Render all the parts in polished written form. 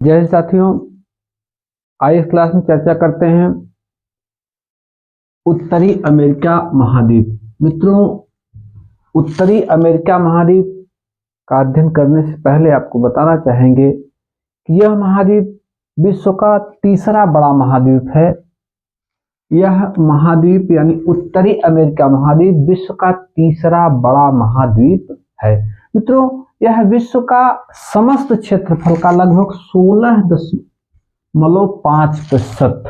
जय हिंद साथियों, आज इस क्लास में चर्चा करते हैं उत्तरी अमेरिका महाद्वीप। मित्रों, उत्तरी अमेरिका महाद्वीप का अध्ययन करने से पहले आपको बताना चाहेंगे कि यह महाद्वीप विश्व का तीसरा बड़ा महाद्वीप है। यह महाद्वीप यानी उत्तरी अमेरिका महाद्वीप विश्व का तीसरा बड़ा महाद्वीप है। मित्रों, यह विश्व का समस्त क्षेत्रफल का लगभग 16.5%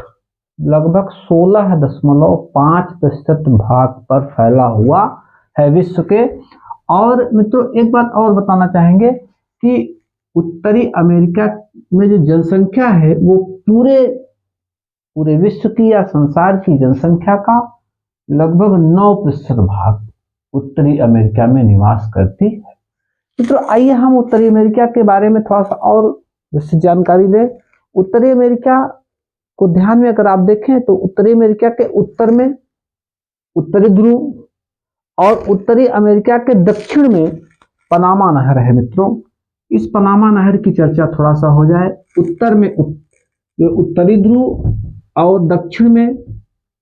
लगभग 16.5% भाग पर फैला हुआ है विश्व के। और मित्रों, एक बात और बताना चाहेंगे कि उत्तरी अमेरिका में जो जनसंख्या है वो पूरे विश्व की या संसार की जनसंख्या का लगभग 9% भाग उत्तरी अमेरिका में निवास करती है। मित्रों, आइए हम उत्तरी अमेरिका के बारे में थोड़ा सा और विस्तृत जानकारी दें। उत्तरी अमेरिका को ध्यान में अगर आप देखें तो उत्तरी अमेरिका के उत्तर में उत्तरी ध्रुव और उत्तरी अमेरिका के दक्षिण में पनामा नहर है। मित्रों, इस पनामा नहर की चर्चा थोड़ा सा हो जाए। उत्तर में उत्तरी ध्रुव और दक्षिण में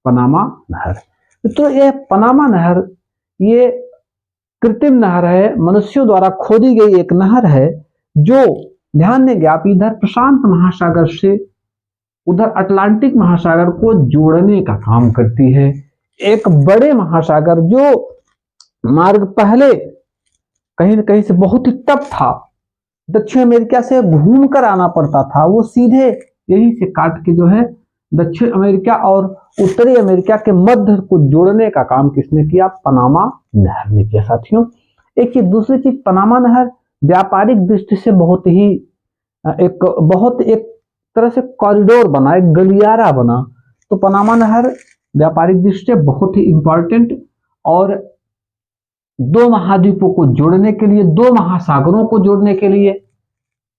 पनामा नहर। मित्रों, यह पनामा नहर ये कृत्रिम नहर है, मनुष्यों द्वारा खोदी गई एक नहर है जो, ध्यान देंगे आप, इधर प्रशांत महासागर से उधर अटलांटिक महासागर को जोड़ने का काम करती है। एक बड़े महासागर जो मार्ग पहले कहीं न कहीं से बहुत ही टफ था, दक्षिण अमेरिका से घूमकर आना पड़ता था, वो सीधे यहीं से काट के जो है दक्षिण अमेरिका और उत्तरी अमेरिका के मध्य को जोड़ने का काम किसने किया? पनामा नहर ने किया। साथियों, एक चीज, दूसरी चीज, पनामा नहर व्यापारिक दृष्टि से बहुत एक तरह से कॉरिडोर बना, एक गलियारा बना। तो पनामा नहर व्यापारिक दृष्टि से बहुत ही इंपॉर्टेंट और दो महाद्वीपों को जोड़ने के लिए, दो महासागरों को जोड़ने के लिए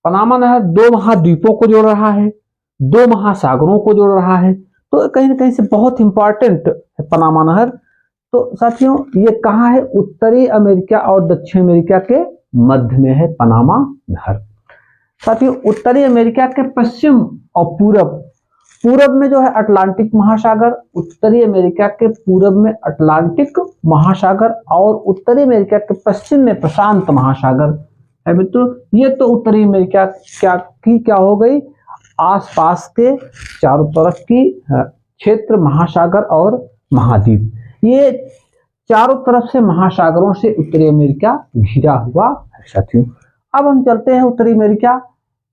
पनामा नहर दो महाद्वीपों को जोड़ रहा है, दो महासागरों को जोड़ रहा है। तो कहीं ना कहीं से बहुत इंपॉर्टेंट है पनामा नहर। तो साथियों, ये कहाँ है? उत्तरी अमेरिका और दक्षिण अमेरिका के मध्य में है पनामा नहर। साथियों, उत्तरी अमेरिका के पश्चिम और पूरब में जो है अटलांटिक महासागर, उत्तरी अमेरिका के पूरब में अटलांटिक महासागर और उत्तरी अमेरिका के पश्चिम में प्रशांत महासागर है। मित्रों, ये तो उत्तरी अमेरिका क्या हो गई? आसपास के चारों तरफ की क्षेत्र, महासागर और महाद्वीप, ये चारों तरफ से महासागरों से उत्तरी अमेरिका घिरा हुआ है। साथियों, अब हम चलते हैं उत्तरी अमेरिका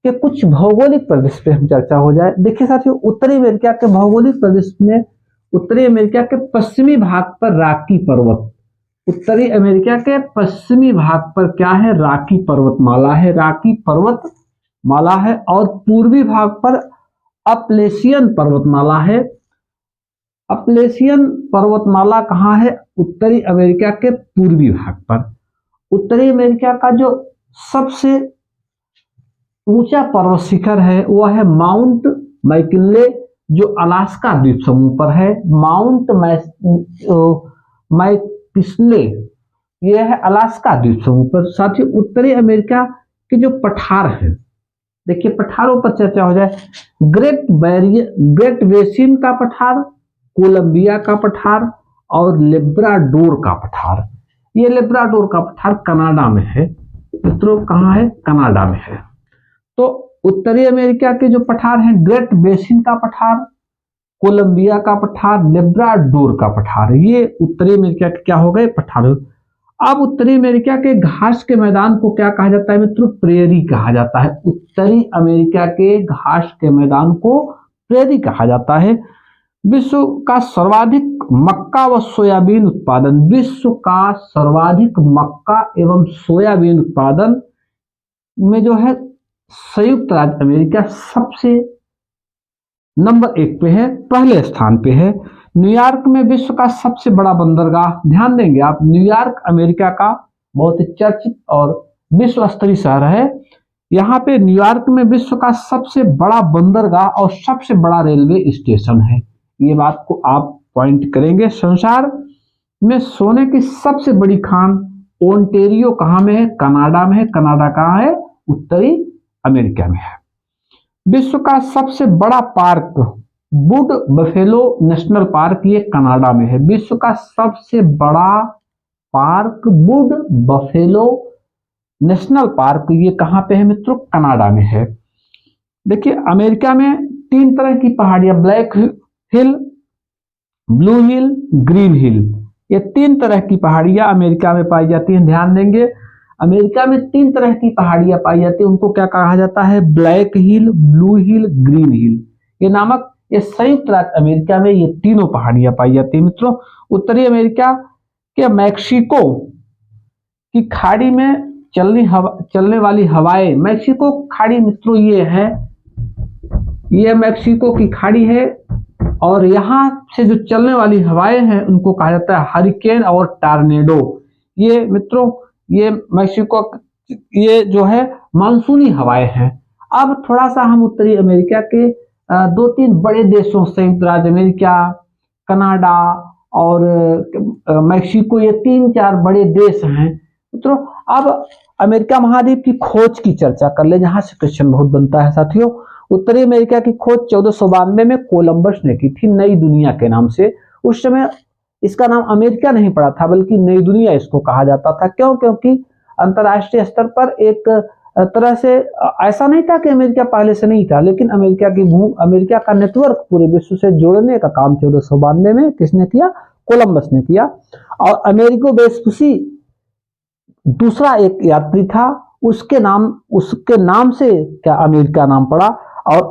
के कुछ भौगोलिक प्रदेश पे हम चर्चा हो जाए। देखिए साथियों, उत्तरी अमेरिका के भौगोलिक प्रदेश में उत्तरी अमेरिका के पश्चिमी भाग पर रॉकी पर्वत, उत्तरी अमेरिका के पश्चिमी भाग पर क्या है? रॉकी पर्वतमाला है, रॉकी पर्वतमाला है। और पूर्वी भाग पर अपलेशियन पर्वतमाला है। अपलेशियन पर्वतमाला कहाँ है? उत्तरी अमेरिका के पूर्वी भाग पर। उत्तरी अमेरिका का जो सबसे ऊंचा पर्वत शिखर है वह है माउंट मैकिनले, जो अलास्का द्वीप समूह पर है। माउंट मैकिनले यह है अलास्का द्वीप समूह पर। साथ ही उत्तरी अमेरिका के जो पठार हैं, देखिए पठारों पर चर्चा हो जाए। ग्रेट बेसिन का पठार, कोलंबिया का पठार और लेब्राडोर का पठार। ये लेब्राडोर का पठार कनाडा में है। मित्रों, कहाँ है? कनाडा में है। तो उत्तरी अमेरिका के जो पठार हैं, ग्रेट बेसिन का पठार, कोलंबिया का पठार, लेब्राडोर का पठार, ये उत्तरी अमेरिका के क्या हो गए? पठार। अब उत्तरी अमेरिका के घास के मैदान को क्या कहा जाता है? मित्रों, प्रेरी कहा जाता है। उत्तरी अमेरिका के घास के मैदान को प्रेरी कहा जाता है। विश्व का सर्वाधिक मक्का व सोयाबीन उत्पादन, विश्व का सर्वाधिक मक्का एवं सोयाबीन उत्पादन में जो है संयुक्त राज्य अमेरिका सबसे नंबर 1 पे है, पहले स्थान पे है। न्यूयॉर्क में विश्व का सबसे बड़ा बंदरगाह, ध्यान देंगे आप, न्यूयॉर्क अमेरिका का बहुत ही चर्चित और विश्व स्तरीय शहर है। यहाँ पे न्यूयॉर्क में विश्व का सबसे बड़ा बंदरगाह और सबसे बड़ा रेलवे स्टेशन है। ये बात को आप पॉइंट करेंगे। संसार में सोने की सबसे बड़ी खान ओंटेरियो कहाँ में है? कनाडा में है। कनाडा कहाँ है? उत्तरी अमेरिका में है। विश्व का सबसे बड़ा park would buffalo national park, ये कनाडा में है। विश्व का सबसे बड़ा park would buffalo national park, ये कहाँ पे है मित्रों? कनाडा में है। देखिए अमेरिका में 3 तरह की पहाड़ियां, ब्लैक हिल, ब्लू हिल, ग्रीन हिल, ये 3 तरह की पहाड़ियां अमेरिका में पाई जाती हैं। ध्यान देंगे, अमेरिका में 3 तरह की पहाड़ियां पाई जाती हैं, उनको क्या कहा जाता है? ब्लैक हिल, ब्लू हिल, ग्रीन हिल। ये नामक ये संयुक्त राज्य अमेरिका में ये तीनों पहाड़ियां पाई जाती है मित्रों। उत्तरी अमेरिका के मैक्सिको की खाड़ी में चलने वाली हवाएं, मैक्सिको खाड़ी मित्रों ये है, ये मैक्सिको की खाड़ी है, और यहां से जो चलने वाली हवाएं हैं उनको कहा जाता है हरिकेन और टॉर्नेडो। ये मित्रों ये मैक्सिको, ये जो है मानसूनी हवाएं हैं। अब थोड़ा सा हम उत्तरी अमेरिका के 2-3 बड़े देशों, संयुक्त राज्य अमेरिका, कनाडा और मैक्सिको, ये 3-4 बड़े देश हैं मित्रों। अब अमेरिका महाद्वीप की खोज की चर्चा कर ले, जहां से क्वेश्चन बहुत बनता है साथियों। उत्तरी अमेरिका की खोज 1492 में कोलंबस ने की थी, नई दुनिया के नाम से। उस समय इसका नाम अमेरिका नहीं पड़ा था, बल्कि नई दुनिया इसको कहा जाता था। क्यों? क्योंकि अंतरराष्ट्रीय स्तर पर एक तरह से ऐसा नहीं था कि अमेरिका पहले से नहीं था, लेकिन अमेरिका का नेटवर्क पूरे विश्व से जोड़ने का काम 1492 में किसने किया? कोलंबस ने किया। और अमेरिको वेस्पुसी दूसरा एक यात्री था, उसके नाम से क्या अमेरिका नाम पड़ा। और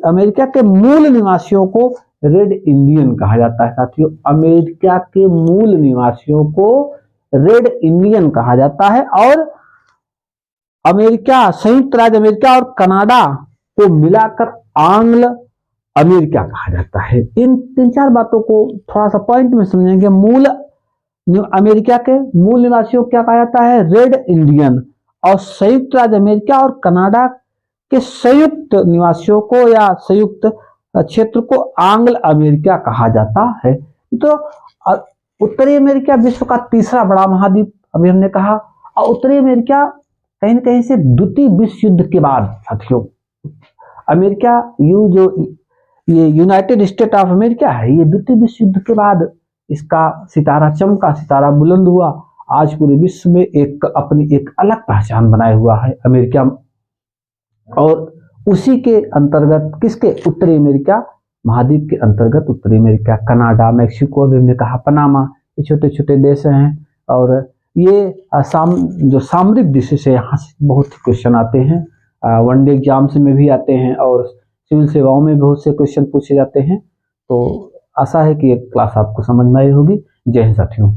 अमेरिका के मूल निवासियों को रेड इंडियन कहा जाता है साथियों। अमेरिका के मूल निवासियों को रेड इंडियन कहा जाता है। और अमेरिका, संयुक्त राज्य अमेरिका और कनाडा को मिलाकर आंग्ल अमेरिका कहा जाता है। इन 3-4 बातों को थोड़ा सा पॉइंट में समझेंगे। अमेरिका के मूल निवासियों को क्या कहा जाता है? Red Indian. और संयुक्त राज्य अमेरिका और कनाडा के संयुक्त निवासियों को या संयुक्त क्षेत्र को आंग्ल अमेरिका कहा जाता है। तो उत्तरी अमेरिका विश्व का तीसरा बड़ा महाद्वीप, अभी हमने कहा। और उत्तरी अमेरिका कहीं न कहीं से द्वितीय विश्व युद्ध के बाद साथियों, अमेरिका ये यूनाइटेड स्टेट ऑफ अमेरिका है, ये द्वितीय विश्व युद्ध के बाद इसका सितारा चमका, सितारा बुलंद हुआ। आज पूरे विश्व में अपनी एक अलग पहचान बनाए हुआ है अमेरिका। और उसी के अंतर्गत किसके? उत्तरी अमेरिका महाद्वीप के अंतर्गत उत्तरी अमेरिका, कनाडा, मैक्सिको, अभी हमने कहा पनामा, ये छोटे छोटे देश हैं। और ये जो सामरिक दृष्टि से यहाँ से बहुत क्वेश्चन आते हैं, वनडे एग्जाम्स में भी आते हैं और सिविल सेवाओं में बहुत से क्वेश्चन पूछे जाते हैं। तो आशा है कि ये क्लास आपको समझ में आई होगी। जय हिंद साथियों।